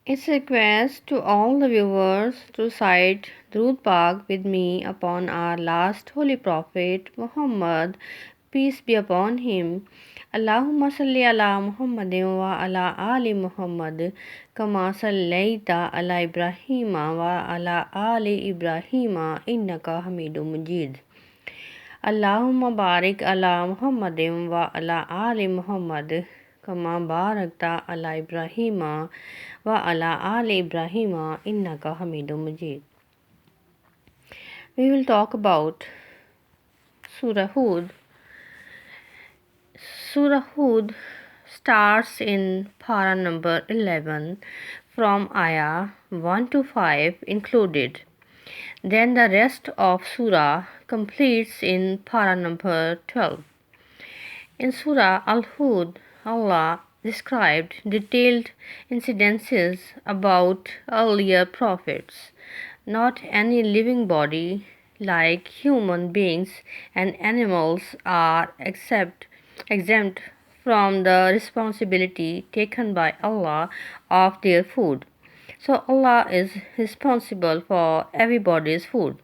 It's a request to all the viewers to recite Durud Pak with me upon our last holy prophet Muhammad, peace be upon him. Allahumma salli ala Muhammadin wa ala ali Muhammad kama sallaita ala Ibrahim wa ala ali Ibrahim innaka Hamidum Majid. Allahumma barik ala Muhammadin wa ala ali Muhammad kama barakta ala Ibrahim wa ala ali Ibrahim innaka Hamidum Majid. We will talk about Surah Hud. Surah Hud starts in para number 11 from ayah 1 to 5 included. Then the rest of Surah completes in para number 12. In Surah Al-Hud, Allah described detailed incidences about earlier prophets. Not any living body, like human beings and animals, are exempt from the responsibility taken by Allah of their food. So Allah is responsible for everybody's food.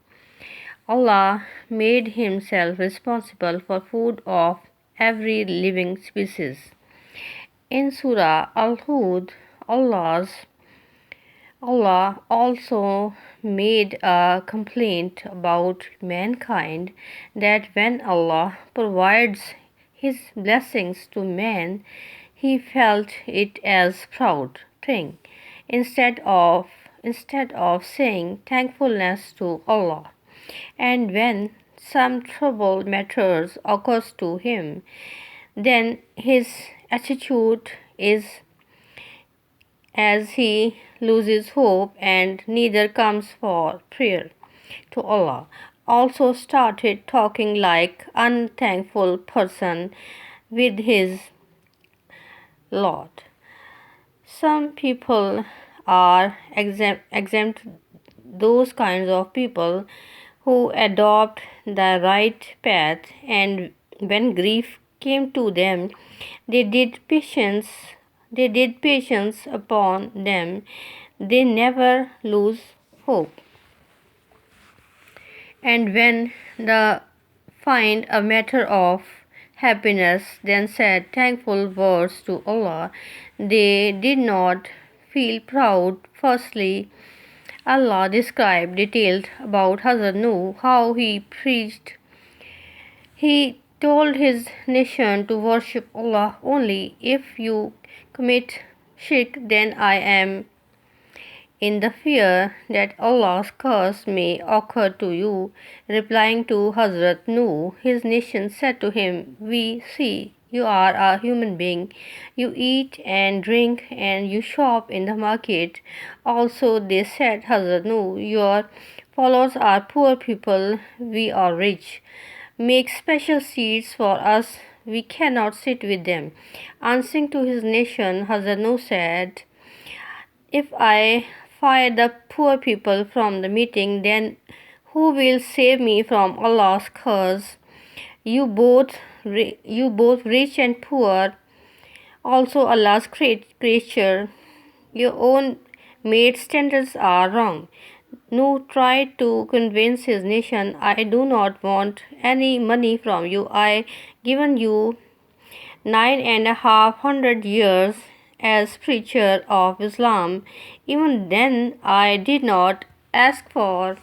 Allah made himself responsible for food of every living species. In Surah Al-Hud, Allah also made a complaint about mankind that when Allah provides his blessings to man, he felt it as proud thing instead of saying thankfulness to Allah. And when some trouble matters occurs to him, then his attitude is as he loses hope and neither comes for prayer to Allah. Also started talking like unthankful person with his Lord. Some people are exempt those kinds of people who adopt the right path, and when grief came to them, they did patience upon them. They never lose hope. And when they find a matter of happiness, then said thankful words to Allah. They did not feel proud. Firstly, Allah described detailed about Hazrat Nuh, how he preached. He told his nation to worship Allah only. If you commit shirk, then I am in the fear that Allah's curse may occur to you. Replying to Hazrat Nuh, his nation said to him, We see you are a human being. You eat and drink and you shop in the market. Also they said, Hazrat Nuh, your followers are poor people, we are rich. Make special seats for us, we cannot sit with them. Answering to his nation, Hazrat Nuh said, If I fire the poor people from the meeting, then who will save me from Allah's curse? You both rich and poor, also Allah's creature. Your own made standards are wrong. Nuh tried to convince his nation, I do not want any money from you. I given you 9,500 years as preacher of Islam. Even then I did not ask for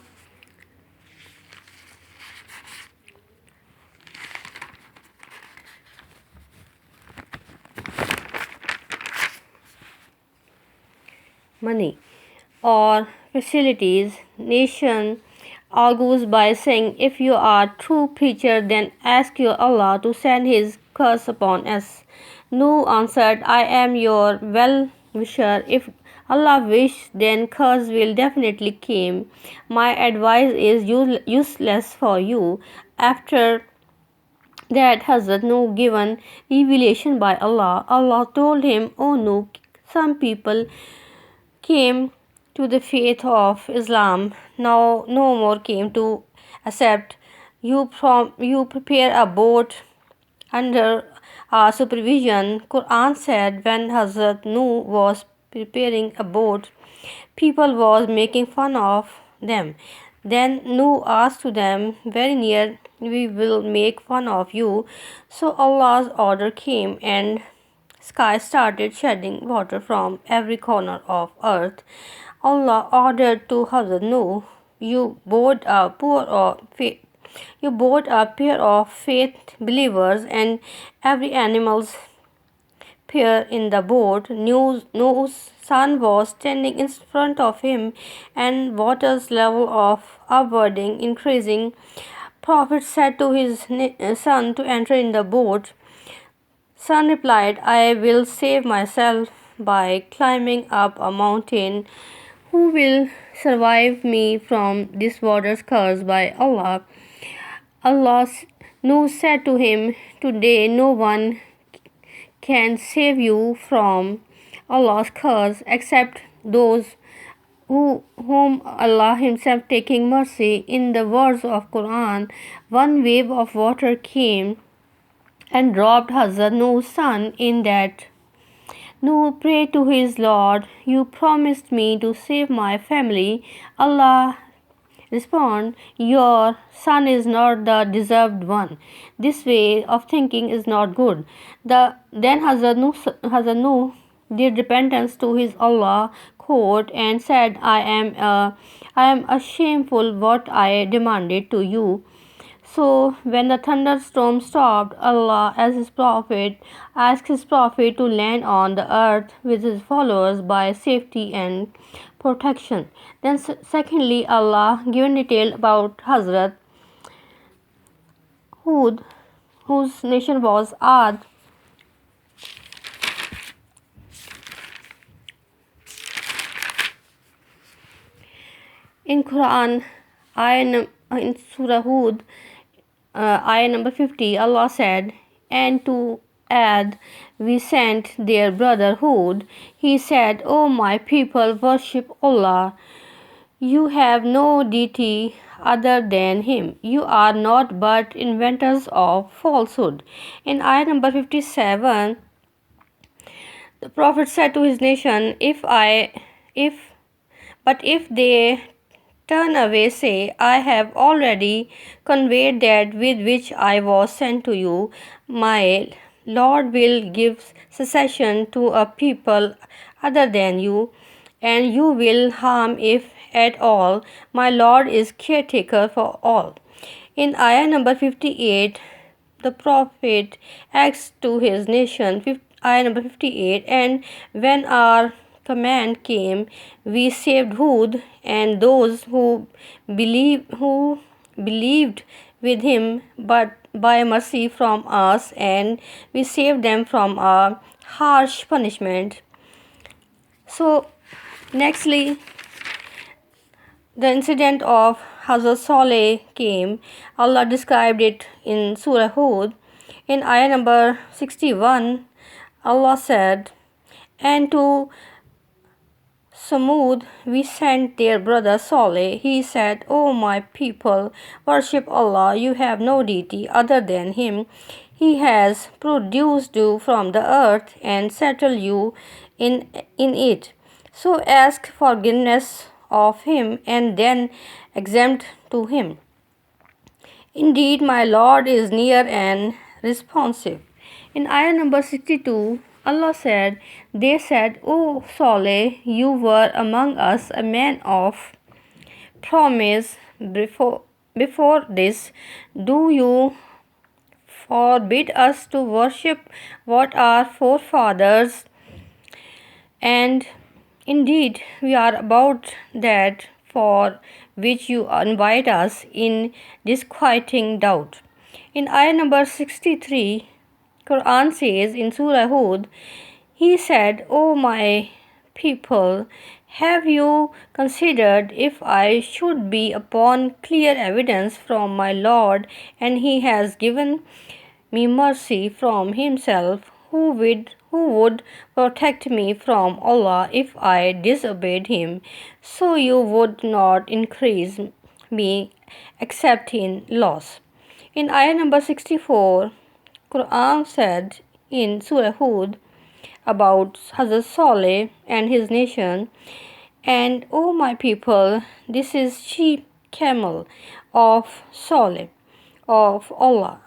money or facilities. Nation argues by saying, if you are true preacher, then ask your Allah to send his curse upon us. Nuh answered, I am your well-wisher. If Allah wish, then curse will definitely come. My advice is useless for you. After that Hazrat Nuh given revelation by Allah, Allah told him, O Nuh, some people came to the faith of Islam, now no more came to accept. You prepare a boat under our supervision. Quran said when Hazrat Nuh was preparing a boat. People was making fun of them. Then Nuh asked to them, very near, we will make fun of you. So Allah's order came and sky started shedding water from every corner of earth. Allah ordered to Hazrat Nuh, you board a pair of faith believers and every animal's pair in the boat. Noah's son was standing in front of him, and water's level of upwarding increasing. Prophet said to his son to enter in the boat. Son replied, I will save myself by climbing up a mountain. Who will survive me from this water's curse by Allah? Allah Nuh said to him, today no one can save you from Allah's curse except those whom Allah Himself taking mercy. In the words of Quran, one wave of water came and dropped Hazrat Nuh's son in that. Nuh prayed to his Lord, you promised me to save my family. Allah respond, your son is not the deserved one. This way of thinking is not good. Then Hazrat Nuh did repentance to his Allah court and said, I am ashameful what I demanded to you. So when the thunderstorm stopped, Allah asked his prophet to land on the earth with his followers by safety and protection. Then secondly, Allah given detail about Hazrat Hud, whose nation was Ad. In Quran, in Surah Hud, ayah number 50, Allah said, and to Ad we sent their brother Hud. He said, O my people, worship Allah. You have no deity other than Him. You are not but inventors of falsehood. In ayah number 57, the Prophet said to his nation, if they turn away, say, I have already conveyed that with which I was sent to you. My Lord will give cessation to a people other than you, and you will harm if at all. My Lord is caretaker for all. In ayah number 58, the Prophet asked to his nation, ayah number 58, and when our command came, we saved Hud and those who believed with him, but by mercy from us, and we saved them from a harsh punishment. So, nextly, the incident of Hazrat Saleh came. Allah described it in Surah Hud. In ayah number 61, Allah said, and to Samud we sent their brother Saleh. He said, O my people, worship Allah. You have no deity other than Him. He has produced you from the earth and settled you in it. So ask forgiveness of Him and then exempt to Him. Indeed, my Lord is near and responsive. In ayah number 62, Allah said, they said, O Saleh, you were among us a man of promise before this. Do you forbid us to worship what our forefathers? And indeed, we are about that for which you invite us in disquieting doubt. In ayah number 63, Quran says in Surah Hud, He said, O my people, have you considered if I should be upon clear evidence from my Lord, and He has given me mercy from Himself, who would protect me from Allah if I disobeyed Him, so you would not increase me except in loss. In ayah number 64, Quran said in Surah Hud, about Hazrat Saleh and his nation. And O my people, this is sheep camel of Saleh, of Allah.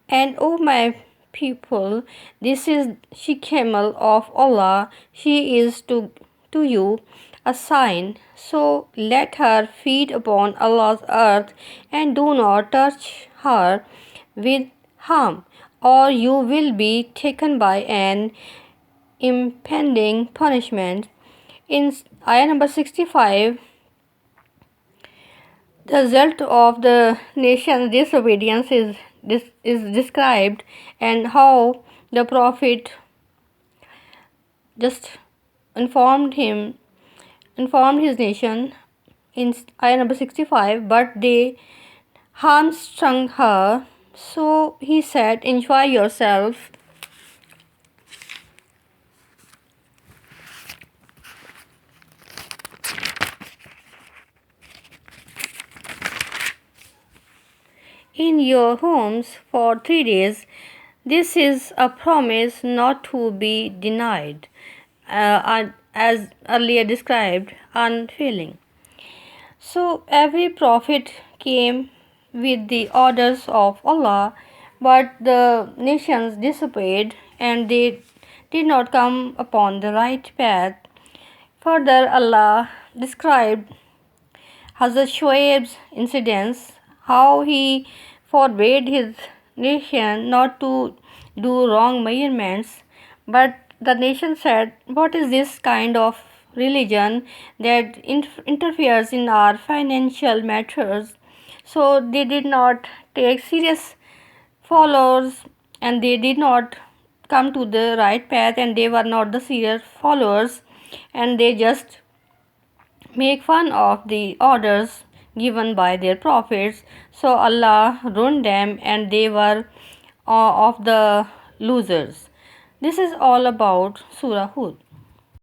And O my people, this is she camel of Allah. She is to you a sign. So let her feed upon Allah's earth and do not touch her with harm, or you will be taken by an impending punishment. In ayah number 65, the result of the nation's disobedience is described, and how the Prophet just informed his nation in ayah number 65, but they hamstrung her. So he said, enjoy yourself in your homes for 3 days. This is a promise not to be denied, as earlier described, unfailing. So every prophet came with the orders of Allah, but the nations disobeyed and they did not come upon the right path. Further, Allah described Hazrat Shoaib's incidents, how he forbade his nation not to do wrong measurements, but the nation said, what is this kind of religion that interferes in our financial matters? So they did not take serious followers, and they did not come to the right path, and they were not the serious followers, and they just make fun of the orders given by their prophets. So Allah ruined them, and they were of the losers. This is all about Surah Hud.